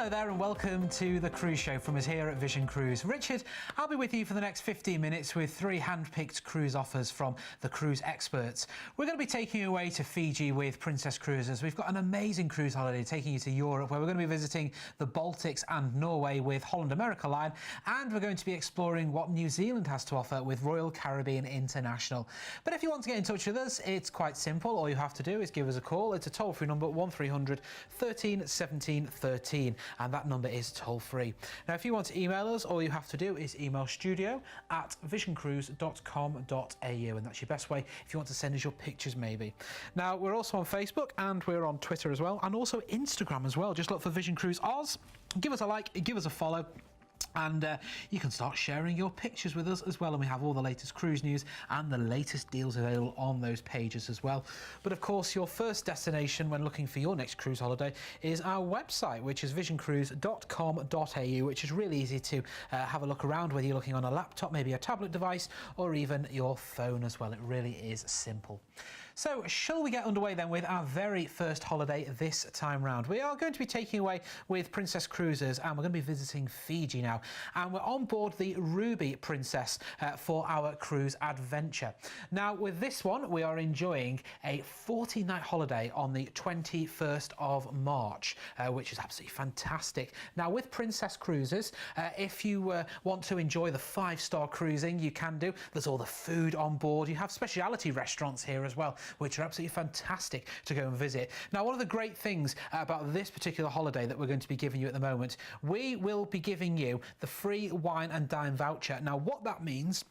Hello there and welcome to the Cruise Show from us here at Vision Cruise. Richard, I'll be with you for the next 15 minutes with 3 hand-picked cruise offers from the cruise experts. We're going to be taking you away to Fiji with Princess Cruises. We've got an amazing cruise holiday taking you to Europe where we're going to be visiting the Baltics and Norway with Holland America Line, and we're going to be exploring what New Zealand has to offer with Royal Caribbean International. But if you want to get in touch with us, it's quite simple. All you have to do is give us a call. It's a toll-free number, 1300 13 17 13. And that number is toll-free. Now, if you want to email us, all you have to do is email studio@visioncruise.com.au, and that's your best way if you want to send us your pictures maybe. Now, we're also on Facebook and we're on Twitter as well, and also Instagram as well. Just look for Vision Cruise Oz. Give us a like, give us a follow. And you can start sharing your pictures with us as well, and we have all the latest cruise news and the latest deals available on those pages as well. But of course, your first destination when looking for your next cruise holiday is our website, which is visioncruise.com.au, which is really easy to have a look around, whether you're looking on a laptop, maybe a tablet device, or even your phone as well. It really is simple. So, shall we get underway then with our very first holiday this time round? We are going to be taking away with Princess Cruises, and we're going to be visiting Fiji now. And we're on board the Ruby Princess for our cruise adventure. Now, with this one, we are enjoying a 14-night holiday on the 21st of March, which is absolutely fantastic. Now, with Princess Cruises, if you want to enjoy the 5-star cruising, you can do. There's all the food on board. You have specialty restaurants here as well, which are absolutely fantastic to go and visit. Now, one of the great things about this particular holiday that we're going to be giving you at the moment, we will be giving you the free wine and dine voucher. Now, what that means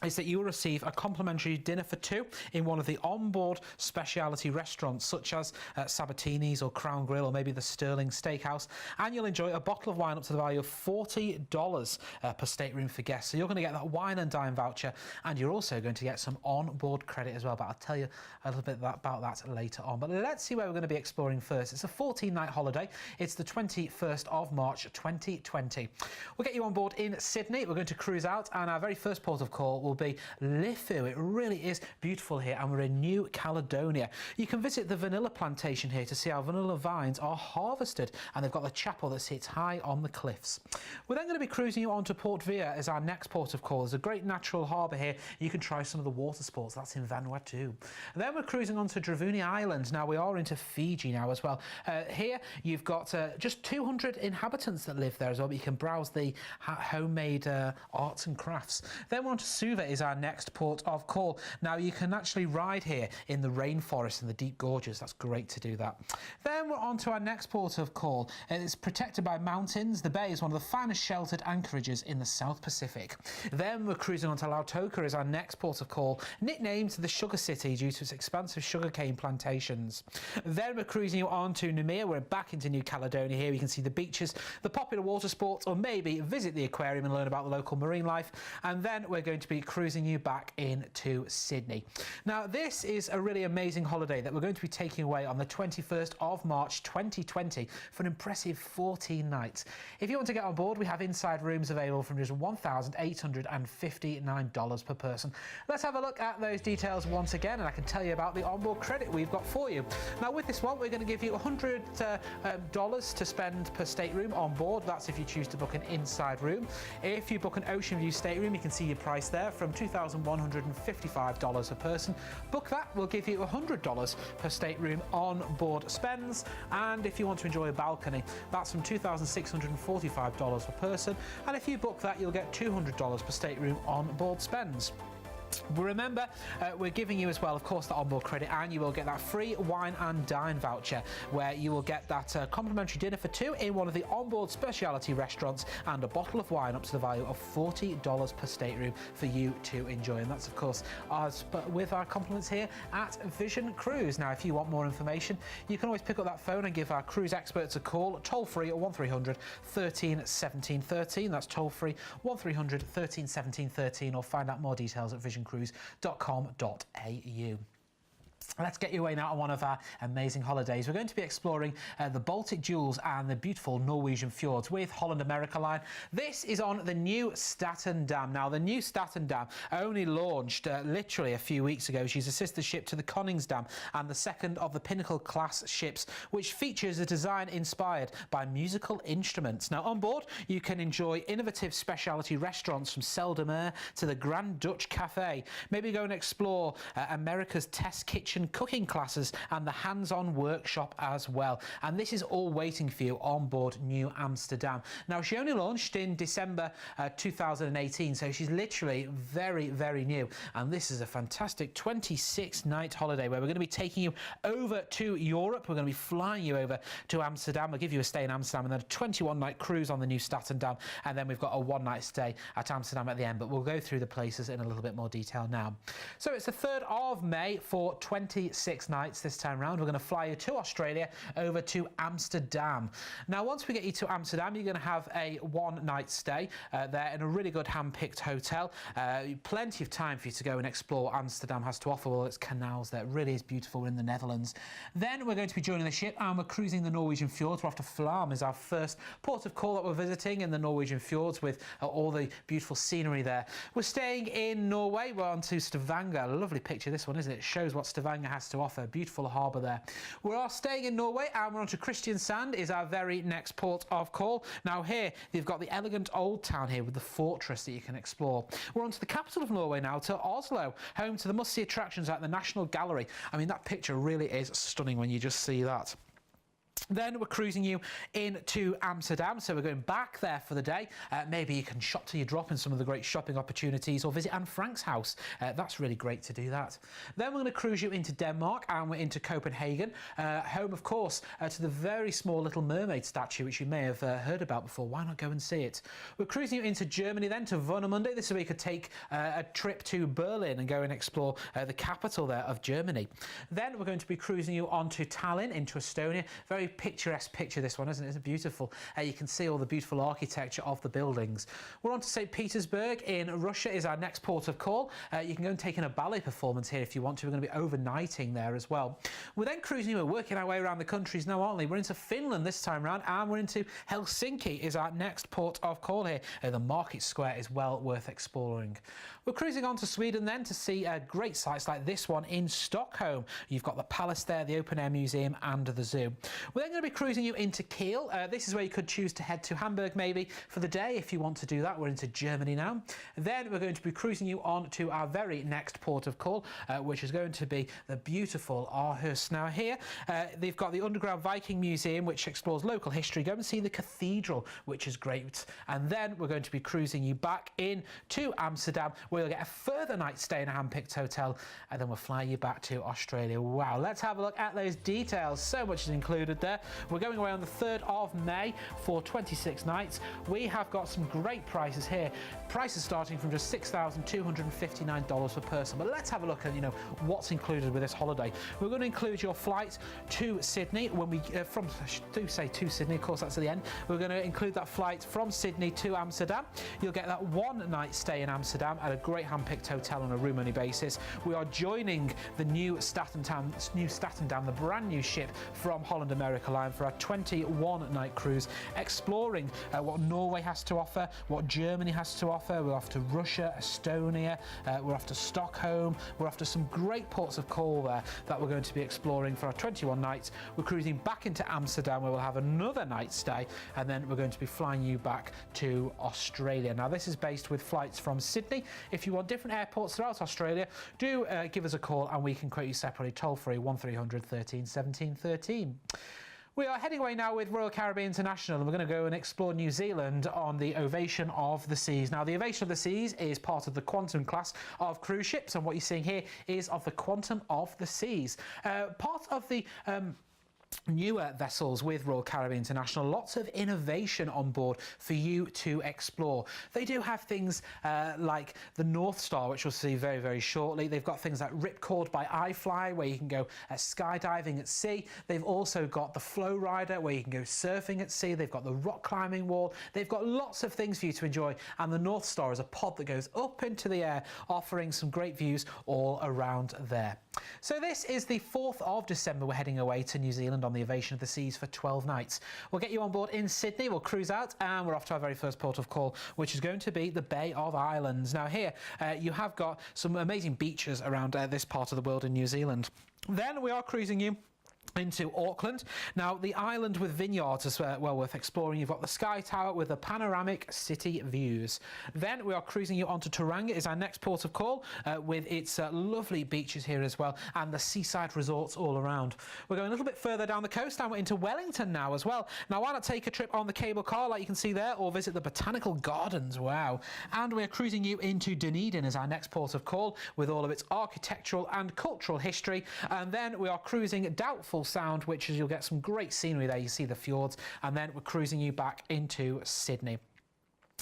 is that you will receive a complimentary dinner for 2 in one of the onboard specialty restaurants such as Sabatini's or Crown Grill or maybe the Sterling Steakhouse, and you'll enjoy a bottle of wine up to the value of $40 per stateroom for guests. So you're going to get that wine and dine voucher, and you're also going to get some onboard credit as well, but I'll tell you a little bit about that later on. But let's see where we're going to be exploring first. It's a 14-night holiday. It's the 21st of March 2020. We'll get you on board in Sydney. We're going to cruise out, and our very first port of call will be Lifu. It really is beautiful here, and we're in New Caledonia. You can visit the vanilla plantation here to see how vanilla vines are harvested, and they've got the chapel that sits high on the cliffs. We're then going to be cruising you on to Port Vila as our next port of call. There's a great natural harbour here. You can try some of the water sports. That's in Vanuatu. And then we're cruising on to Dravuni Island. Now, we are into Fiji now as well. Here you've got just 200 inhabitants that live there as well, but you can browse the homemade arts and crafts. Then we're on to Suva is our next port of call. Now, you can actually ride here in the rainforest and the deep gorges. That's great to do that. Then we're on to our next port of call. It's protected by mountains. The bay is one of the finest sheltered anchorages in the South Pacific. Then we're cruising on to Lautoka as our next port of call, nicknamed the Sugar City due to its expansive sugarcane plantations. Then we're cruising you on to Noumea. We're back into New Caledonia here. You can see the beaches, the popular water sports, or maybe visit the aquarium and learn about the local marine life. And then we're going to be cruising you back into Sydney. Now, this is a really amazing holiday that we're going to be taking away on the 21st of March 2020 for an impressive 14 nights. If you want to get on board, we have inside rooms available from just $1,859 per person. Let's have a look at those details once again, and I can tell you about the onboard credit we've got for you. Now, with this one, we're going to give you $100 to spend per stateroom on board. That's if you choose to book an inside room. If you book an ocean view stateroom, you can see your price there from $2,155 a person. Book that, we'll give you $100 per stateroom on board spends, and if you want to enjoy a balcony, that's from $2,645 per person, and if you book that, you'll get $200 per stateroom on board spends. Remember, we're giving you as well, of course, the onboard credit, and you will get that free wine and dine voucher where you will get that complimentary dinner for 2 in one of the onboard specialty restaurants and a bottle of wine up to the value of $40 per stateroom for you to enjoy. And that's, of course, ours, but with our compliments here at Vision Cruise. Now, if you want more information, you can always pick up that phone and give our cruise experts a call, toll-free at 1300 13 17 13. That's toll-free 1300 13 17 13, or find out more details at visioncruise.com.au. Let's get you away now on one of our amazing holidays. We're going to be exploring the Baltic Jewels and the beautiful Norwegian fjords with Holland America Line. This is on the new Staten Dam. Now, the new Staten Dam only launched literally a few weeks ago. She's a sister ship to the Koningsdam and the second of the Pinnacle class ships, which features a design inspired by musical instruments. Now, on board, you can enjoy innovative specialty restaurants from Seldemer to the Grand Dutch Cafe. Maybe go and explore America's test kitchen cooking classes and the hands-on workshop as well, and this is all waiting for you on board New Amsterdam. Now, she only launched in December 2018, so she's literally very new, and this is a fantastic 26-night holiday where we're going to be taking you over to Europe. We're going to be flying you over to Amsterdam. We'll give you a stay in Amsterdam and then a 21-night cruise on the new Staten Dam, and then we've got a one-night stay at Amsterdam at the end, but we'll go through the places in a little bit more detail now. So it's the 3rd of May for 26 nights this time round. We're going to fly you to Australia over to Amsterdam. Now, once we get you to Amsterdam, you're going to have a one-night stay there in a really good hand-picked hotel. Plenty of time for you to go and explore Amsterdam has to offer all its canals there. It really is beautiful. We're in the Netherlands. Then we're going to be joining the ship and we're cruising the Norwegian fjords. We're off to Flam is our first port of call that we're visiting in the Norwegian fjords with all the beautiful scenery there. We're staying in Norway. We're on to Stavanger. A lovely picture this one, isn't it? It shows what Stavanger has to offer. Beautiful harbour there. We are staying in Norway and we're on to Kristiansand is our very next port of call. Now here you've got the elegant old town here with the fortress that you can explore. We're on to the capital of Norway now, to Oslo, home to the must-see attractions like the National Gallery. I mean, that picture really is stunning when you just see that. Then we're cruising you into Amsterdam, so we're going back there for the day. Maybe you can shop till you drop in some of the great shopping opportunities, or visit Anne Frank's house. That's really great to do that. Then we're going to cruise you into Denmark and we're into Copenhagen, home of course to the very small Little Mermaid statue, which you may have heard about before. Why not go and see it? We're cruising you into Germany then, to Warnemünde. This is where you could take a trip to Berlin and go and explore the capital there of Germany. Then we're going to be cruising you on to Tallinn, into Estonia. Very picturesque picture this one, isn't it? It's beautiful. You can see all the beautiful architecture of the buildings. We're on to St. Petersburg in Russia is our next port of call. You can go and take in a ballet performance here if you want to. We're going to be overnighting there as well. We're then cruising, we're working our way around the countries now, aren't we? We're into Finland this time round and we're into Helsinki is our next port of call here. The market square is well worth exploring. We're cruising on to Sweden then to see great sites like this one in Stockholm. You've got the palace there, the open air museum and the zoo. We're then going to be cruising you into Kiel. This is where you could choose to head to Hamburg maybe for the day if you want to do that. We're into Germany now. Then we're going to be cruising you on to our very next port of call, which is going to be the beautiful Aarhus. Now here they've got the Underground Viking Museum, which explores local history. Go and see the cathedral, which is great. And then we're going to be cruising you back in to Amsterdam, where you'll get a further night stay in a hand-picked hotel, and then we'll fly you back to Australia. Wow, let's have a look at those details. So much is included there. We're going away on the 3rd of May for 26 nights. We have got some great prices here. Prices starting from just $6,259 per person. But let's have a look at, what's included with this holiday. We're going to include your flight to Sydney when we to Sydney, of course that's at the end. We're going to include that flight from Sydney to Amsterdam. You'll get that one night stay in Amsterdam at a great hand-picked hotel on a room-only basis. We are joining the new Staten Dam, the brand new ship from Holland America Line for our 21-night cruise, exploring what Norway has to offer, what Germany has to offer. We're off to Russia, Estonia, we're off to Stockholm, we're off to some great ports of call there that we're going to be exploring for our 21 nights. We're cruising back into Amsterdam where we'll have another night stay, and then we're going to be flying you back to Australia. Now this is based with flights from Sydney. If you want different airports throughout Australia, do give us a call and we can quote you separately, toll-free 1300 13 17 13. We are heading away now with Royal Caribbean International, and we're going to go and explore New Zealand on the Ovation of the Seas. Now, the Ovation of the Seas is part of the Quantum class of cruise ships, and what you're seeing here is of the Quantum of the Seas. Part of the newer vessels with Royal Caribbean International. Lots of innovation on board for you to explore. They do have things like the North Star, which we'll see very, very shortly. They've got things like Ripcord by iFly, where you can go skydiving at sea. They've also got the Flow Rider, where you can go surfing at sea. They've got the rock climbing wall. They've got lots of things for you to enjoy. And the North Star is a pod that goes up into the air, offering some great views all around there. So this is the 4th of December. We're heading away to New Zealand on the Ovation of the Seas for 12 nights. We'll get you on board in Sydney. We'll cruise out and we're off to our very first port of call, which is going to be the Bay of Islands. Now here you have got some amazing beaches around this part of the world in New Zealand. Then we are cruising you into Auckland. Now, the island with vineyards is well worth exploring. You've got the Sky Tower with the panoramic city views. Then we are cruising you onto Tauranga, is our next port of call, with its lovely beaches here as well, and the seaside resorts all around. We're going a little bit further down the coast, and we're into Wellington now as well. Now, why not take a trip on the cable car, like you can see there, or visit the Botanical Gardens? Wow. And we're cruising you into Dunedin as our next port of call, with all of its architectural and cultural history. And then we are cruising Doubtful Sound, which is, you'll get some great scenery there. You see the fjords, and then we're cruising you back into Sydney.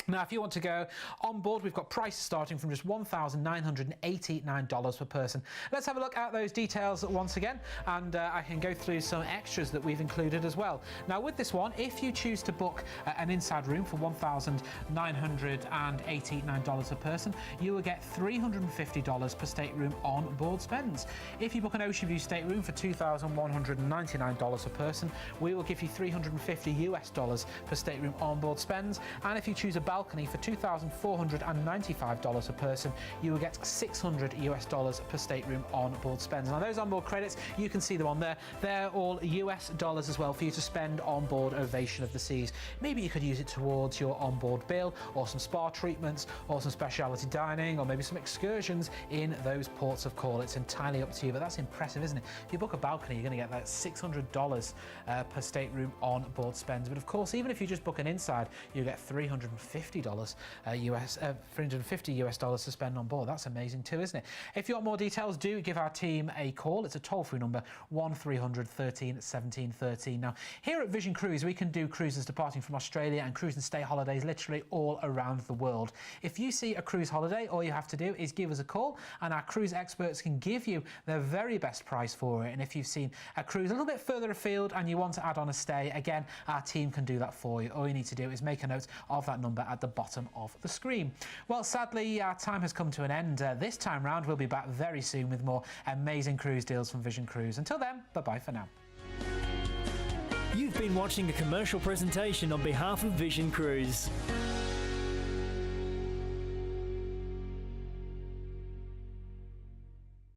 Now, if you want to go on board, we've got prices starting from just $1,989 per person. Let's have a look at those details once again, and I can go through some extras that we've included as well. Now, with this one, if you choose to book an inside room for $1,989 per person, you will get $350 per stateroom on board spends. If you book an Ocean View stateroom for $2,199 per person, we will give you $350 per stateroom on board spends. And if you choose a balcony for $2,495 a person, you will get $600 per stateroom on board spends. Now, those onboard credits, you can see them on there. They're all US dollars as well for you to spend on board Ovation of the Seas. Maybe you could use it towards your onboard bill, or some spa treatments, or some specialty dining, or maybe some excursions in those ports of call. It's entirely up to you, but that's impressive, isn't it? If you book a balcony, you're going to get that $600 per stateroom on board spends. But of course, even if you just book an inside, you get $350 US dollars to spend on board. That's amazing too, isn't it? If you want more details, do give our team a call. It's a toll-free number, 1300 13 17 13. Now, here at Vision Cruise, we can do cruises departing from Australia and cruise and stay holidays literally all around the world. If you see a cruise holiday, all you have to do is give us a call, and our cruise experts can give you their very best price for it. And if you've seen a cruise a little bit further afield and you want to add on a stay, again, our team can do that for you. All you need to do is make a note of that number at the bottom of the screen. Well, sadly, our time has come to an end. This time round, we'll be back very soon with more amazing cruise deals from Vision Cruise. Until then, bye-bye for now. You've been watching a commercial presentation on behalf of Vision Cruise.